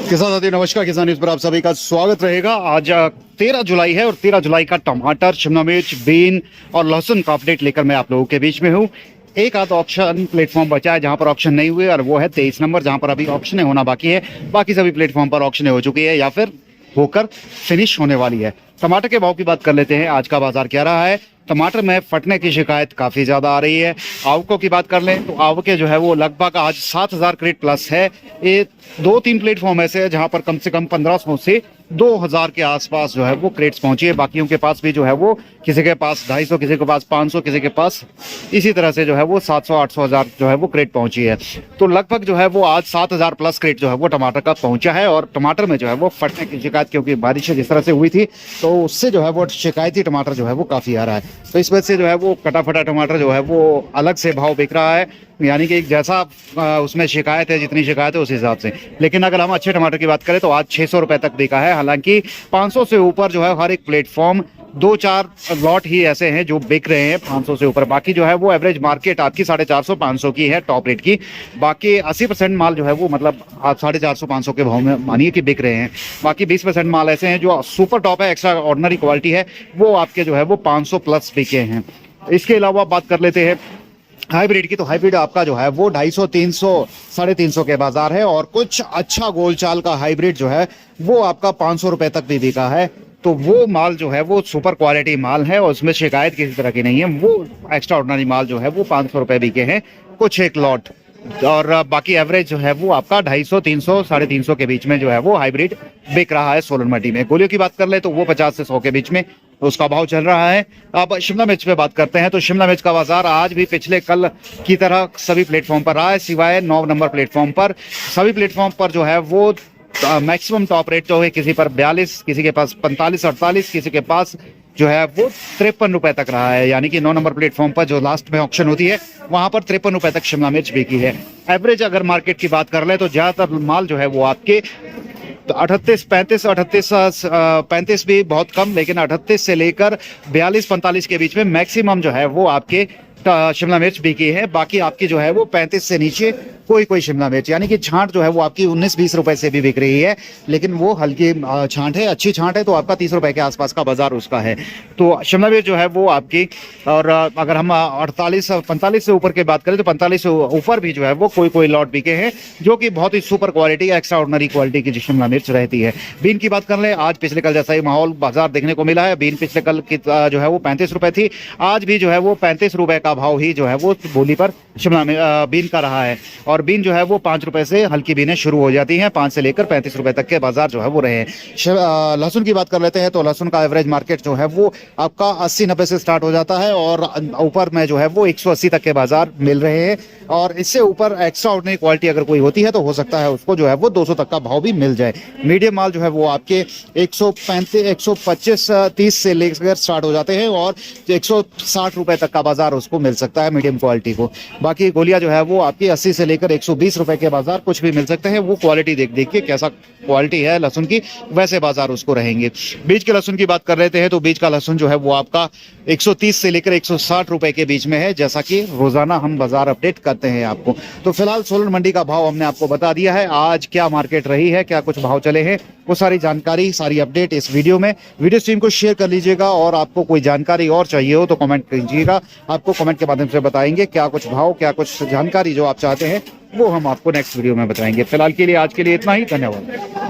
किसान साथी नमस्कार। किसान न्यूज पर आप सभी का स्वागत रहेगा। आज 13 जुलाई है और 13 जुलाई का टमाटर, शिमला मिर्च, बीन और लहसुन का अपडेट लेकर मैं आप लोगों के बीच में हूँ। एक आध ऑप्शन प्लेटफॉर्म बचा है जहां पर ऑप्शन नहीं हुए और वो है 23 नंबर, जहां पर अभी ऑप्शन होना बाकी है। बाकी सभी प्लेटफॉर्म पर ऑप्शन हो चुकी है या फिर होकर फिनिश होने वाली है। टमाटर के भाव की बात कर लेते हैं। आज का बाजार क्या रहा है। टमाटर में फटने की शिकायत काफ़ी ज़्यादा आ रही है। आवकों की बात कर लें तो आवकें जो है वो लगभग आज 7,000 क्रेट प्लस है। ये 2-3 प्लेटफॉर्म ऐसे है जहां पर कम से कम 1500 से 2,000 के आसपास जो है वो क्रेट्स पहुंची है। बाकियों के पास भी जो है वो किसी के पास 250, किसी के पास 500, किसी के पास इसी तरह से जो है वो 700, 800, 1000 जो है वो क्रेट पहुंची है। तो लगभग जो है वो आज 7,000 प्लस क्रेट जो है वो टमाटर का पहुंचा है। और टमाटर में जो है वो फटने की शिकायत, क्योंकि बारिश जिस तरह से हुई थी तो उससे जो है वो शिकायती टमाटर जो है वो काफ़ी आ रहा है। तो इस वजह से जो है वो कटा फटा टमाटर जो है वो अलग से भाव बिक रहा है, यानी कि जैसा उसमें शिकायत है, जितनी शिकायत है उस हिसाब से। लेकिन अगर हम अच्छे टमाटर की बात करें तो आज 600 रुपए तक बिका है। हालांकि 500 से ऊपर जो है हर एक प्लेटफॉर्म 2-4 लॉट ही ऐसे हैं जो बिक रहे हैं 500 से ऊपर। बाकी जो है वो एवरेज मार्केट आपकी 450-500 की है टॉप रेट की। बाकी 80% माल जो है वो मतलब आप 450-500 के भाव में मानिए कि बिक रहे हैं। बाकी 20% माल ऐसे हैं जो सुपर टॉप है, एक्स्ट्रा ऑर्डिनरी क्वालिटी है, वो आपके जो है वो 500 प्लस बिके हैं। इसके अलावा बात कर लेते हैं हाइब्रिड की। तो हाइब्रिड आपका जो है वो 250, 300, 350 के बाजार है। और कुछ अच्छा गोलचाल का हाइब्रिड जो है वो आपका 500 रुपए तक भी बिका है। तो वो माल जो है वो सुपर क्वालिटी माल है और उसमें शिकायत किसी तरह की नहीं है। वो एक्स्ट्रा ऑर्डिनरी माल जो है वो 500 रुपए बिके हैं कुछ एक लॉट। और बाकी एवरेज जो है वो आपका 250, 300, 350 के बीच में जो है वो हाइब्रिड बिक रहा है सोलन मंडी में। गोलियों की बात कर ले तो वो 50 से 100 के बीच में उसका भाव चल रहा है। अब शिमला मिर्च पे बात करते हैं तो शिमला मिर्च का बाजार आज भी पिछले कल की तरह सभी प्लेटफॉर्म पर रहा है, सिवाय 9 नंबर प्लेटफॉर्म पर। सभी प्लेटफॉर्म पर जो है वो मैक्सिमम टॉप रेट जो है किसी पर 42, किसी के पास 45, 48, किसी के पास जो है वो 53 रुपए तक रहा है। यानी कि 9 नंबर प्लेटफॉर्म पर जो लास्ट में ऑक्शन होती है वहां पर 53 रुपए तक शिमला मिर्च बिकी है। एवरेज अगर मार्केट की बात कर ले तो ज्यादातर माल जो है वो आपके 38, 35, 38, 35 भी बहुत कम, लेकिन 38 से लेकर 42, 45 के बीच में मैक्सिमम जो है वो आपके शिमला मिर्च बिकी है। बाकी आपकी जो है वो 35 से नीचे कोई शिमला मिर्च, यानी कि छांट जो है वो आपकी 19-20 रुपए से भी बिक रही है, लेकिन वो हल्की छांट है। अच्छी छांट है तो आपका 30 रुपए के आसपास का बाजार उसका है। तो शिमला मिर्च जो है वो आपकी, और अगर हम 48, 45 से ऊपर की बात करें तो 45 से ऊपर भी जो है वो कोई लॉट बिके हैं जो कि बहुत ही super quality, extraordinary quality की शिमला मिर्च रहती है। बीन की बात कर ले, आज पिछले कल जैसा ही माहौल बाजार देखने को मिला है। बीन पिछले कल की जो है वो 35 रुपए थी, आज भी जो है वो 35 रुपए का भाव ही जो है वो बोली पर शिमला में बीन का रहा है। और बीन जो है वो 5 रुपए से हल्की बीनें शुरू हो जाती हैं, 5 से लेकर 35 रुपए तक के बाजार जो है वो रहे हैं। लहसुन की बात कर लेते हैं तो लहसुन का एवरेज मार्केट जो है वो आपका 80-90 से स्टार्ट हो जाता है और ऊपर में जो है वो 180 तक के बाजार मिल रहे हैं। और इससे ऊपर एक्स्ट्रा ऑर्डिनरी क्वालिटी अगर कोई होती है तो हो सकता है उसको जो है वो 200 तक का भाव भी मिल जाए। मीडियम माल जो है वो आपके 135, 125, 30 से लेकर स्टार्ट हो जाते हैं और 160 रुपए तक का बाजार उसको मिल सकता है मीडियम क्वालिटी को। बाकी गोलियां जो है वो आपकी 80 से लेकर 120 रुपए के बाजार कुछ भी मिल सकते हैं। वो क्वालिटी देख के कैसा क्वालिटी है लहसुन की वैसे बाजार उसको रहेंगे। बीज के लहसुन की बात कर लेते हैं तो बीज का लहसुन जो है वो आपका 130 से लेकर 160 रुपए के बीच में है, जैसा कि रोजाना हम बाजार अपडेट करते हैं आपको। तो फिलहाल सोलन मंडी का भाव हमने आपको बता दिया है। आज क्या मार्केट रही है, क्या कुछ भाव चले हैं, वो सारी जानकारी, सारी अपडेट इस वीडियो में। वीडियो स्ट्रीम को शेयर कर लीजिएगा और आपको कोई जानकारी और चाहिए हो तो कमेंट कीजिएगा। आपको कमेंट के माध्यम से बताएंगे क्या कुछ भाव, क्या कुछ जानकारी जो आप चाहते हैं वो हम आपको नेक्स्ट वीडियो में बताएंगे। फिलहाल के लिए आज के लिए इतना ही। धन्यवाद।